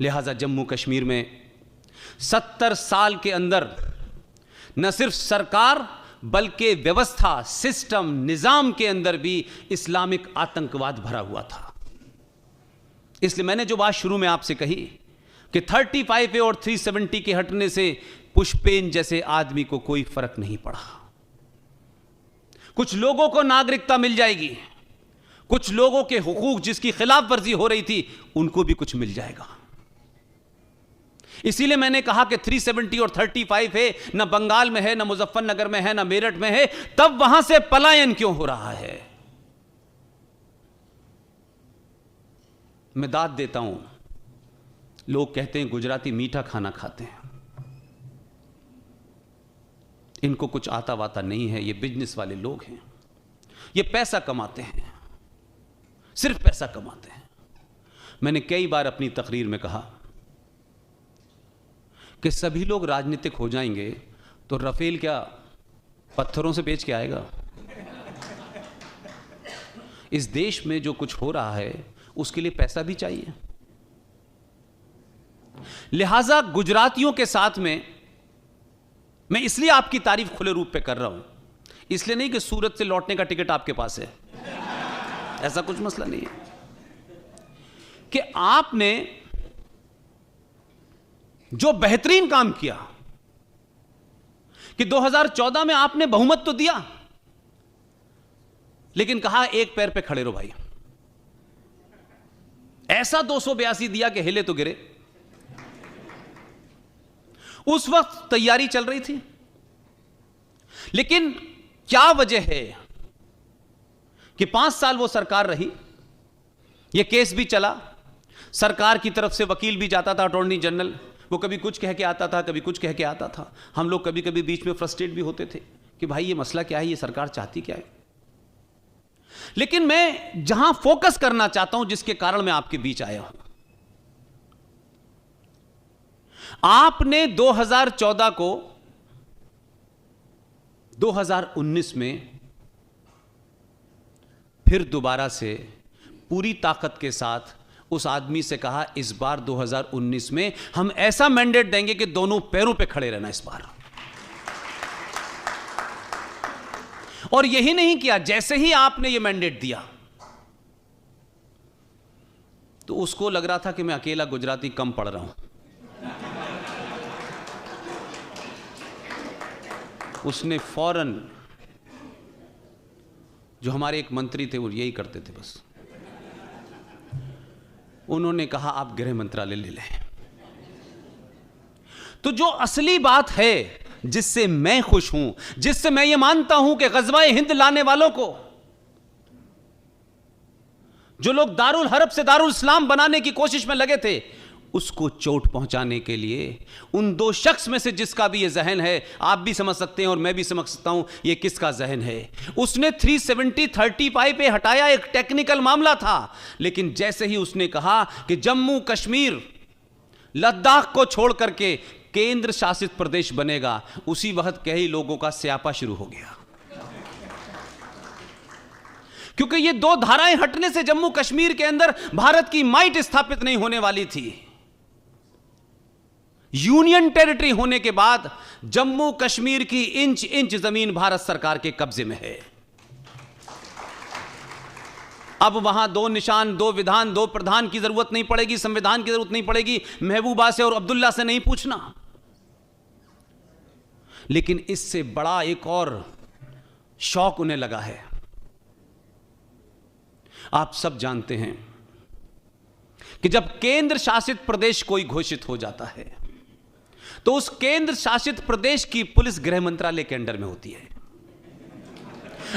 लिहाजा जम्मू कश्मीर में 70 साल के अंदर न सिर्फ सरकार बल्कि व्यवस्था, सिस्टम, निजाम के अंदर भी इस्लामिक आतंकवाद भरा हुआ था। इसलिए मैंने जो बात शुरू में आपसे कही कि 35A और 370 के हटने से पुष्पेन जैसे आदमी को कोई फर्क नहीं पड़ा। कुछ लोगों को नागरिकता मिल जाएगी, कुछ लोगों के हुकूक जिसकी खिलाफ वर्जी हो रही थी उनको भी कुछ मिल जाएगा। इसीलिए मैंने कहा कि 370 और 35 है, न बंगाल में है, न मुजफ्फरनगर में है, न मेरठ में है, तब वहां से पलायन क्यों हो रहा है? मैं दाद देता हूं, लोग कहते हैं गुजराती मीठा खाना खाते हैं, इनको कुछ आता वाता नहीं है, ये बिजनेस वाले लोग हैं, ये पैसा कमाते हैं, सिर्फ पैसा कमाते हैं। मैंने कई बार अपनी तकरीर में कहा कि सभी लोग राजनीतिक हो जाएंगे तो रफेल क्या पत्थरों से बेच के आएगा? इस देश में जो कुछ हो रहा है उसके लिए पैसा भी चाहिए। लिहाजा गुजरातियों के साथ में मैं इसलिए आपकी तारीफ खुले रूप पे कर रहा हूं, इसलिए नहीं कि सूरत से लौटने का टिकट आपके पास है, ऐसा कुछ मसला नहीं है, कि आपने जो बेहतरीन काम किया कि 2014 में आपने बहुमत तो दिया, लेकिन कहा एक पैर पे खड़े रहो भाई। ऐसा 282 दिया कि हिले तो गिरे। उस वक्त तैयारी चल रही थी, लेकिन क्या वजह है कि 5 साल वो सरकार रही, ये केस भी चला, सरकार की तरफ से वकील भी जाता था, अटॉर्नी जनरल, वो कभी कुछ कह के आता था, कभी कुछ कह के आता था। हम लोग कभी कभी बीच में फ्रस्ट्रेट भी होते थे कि भाई ये मसला क्या है, ये सरकार चाहती क्या है। लेकिन मैं जहां फोकस करना चाहता हूं, जिसके कारण मैं आपके बीच आया हूं, आपने 2014 को 2019 में फिर दोबारा से पूरी ताकत के साथ उस आदमी से कहा इस बार 2019 में हम ऐसा मैंडेट देंगे कि दोनों पैरों पे खड़े रहना इस बार। और यही नहीं किया, जैसे ही आपने ये मैंडेट दिया तो उसको लग रहा था कि मैं अकेला गुजराती कम पढ़ रहा हूं। उसने फौरन, जो हमारे एक मंत्री थे वो यही करते थे बस, उन्होंने कहा आप गृह मंत्रालय ले लें। तो जो असली बात है जिससे मैं खुश हूं, जिससे मैं ये मानता हूं कि ग़ज़वा-ए हिंद लाने वालों को, जो लोग दारुल हरब से दारुल इस्लाम बनाने की कोशिश में लगे थे, उसको चोट पहुंचाने के लिए उन दो शख्स में से जिसका भी ये जहन है, आप भी समझ सकते हैं और मैं भी समझ सकता हूं ये किसका जहन है। उसने 370 35 पे हटाया, एक टेक्निकल मामला था, लेकिन जैसे ही उसने कहा कि जम्मू कश्मीर लद्दाख को छोड़ करके केंद्र शासित प्रदेश बनेगा, उसी वक्त कई लोगों का स्यापा शुरू हो गया, क्योंकि ये दो धाराएं हटने से जम्मू कश्मीर के अंदर भारत की माइट स्थापित नहीं होने वाली थी। यूनियन टेरिटरी होने के बाद जम्मू कश्मीर की इंच इंच जमीन भारत सरकार के कब्जे में है। अब वहां दो निशान, दो विधान, दो प्रधान की जरूरत नहीं पड़ेगी, संविधान की जरूरत नहीं पड़ेगी, महबूबा से और अब्दुल्ला से नहीं पूछना। लेकिन इससे बड़ा एक और शौक उन्हें लगा है। आप सब जानते हैं कि जब केंद्र शासित प्रदेश कोई घोषित हो जाता है तो उस केंद्र शासित प्रदेश की पुलिस गृह मंत्रालय के अंडर में होती है।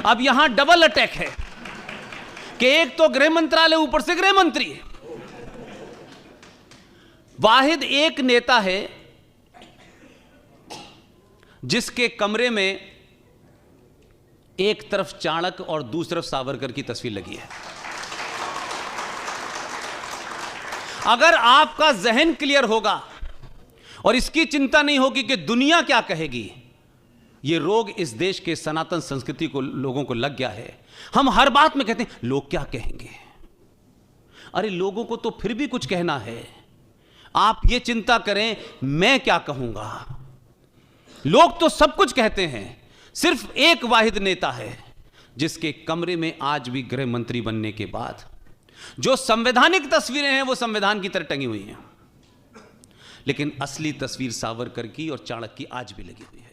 अब यहां डबल अटैक है कि एक तो गृह मंत्रालय, ऊपर से गृह मंत्री। वाहिद एक नेता है जिसके कमरे में एक तरफ चाणक्य और दूसरी तरफ सावरकर की तस्वीर लगी है। अगर आपका जहन क्लियर होगा और इसकी चिंता नहीं होगी कि दुनिया क्या कहेगी, यह रोग इस देश के सनातन संस्कृति को, लोगों को लग गया है। हम हर बात में कहते हैं लोग क्या कहेंगे। अरे लोगों को तो फिर भी कुछ कहना है। आप ये चिंता करें मैं क्या कहूंगा। लोग तो सब कुछ कहते हैं, सिर्फ एक वाहिद नेता है जिसके कमरे में आज भी गृह मंत्री बनने के बाद जो संवैधानिक तस्वीरें हैं वो संविधान की तरह टंगी हुई हैं, लेकिन असली तस्वीर सावरकर की और चाणक्य की आज भी लगी हुई है।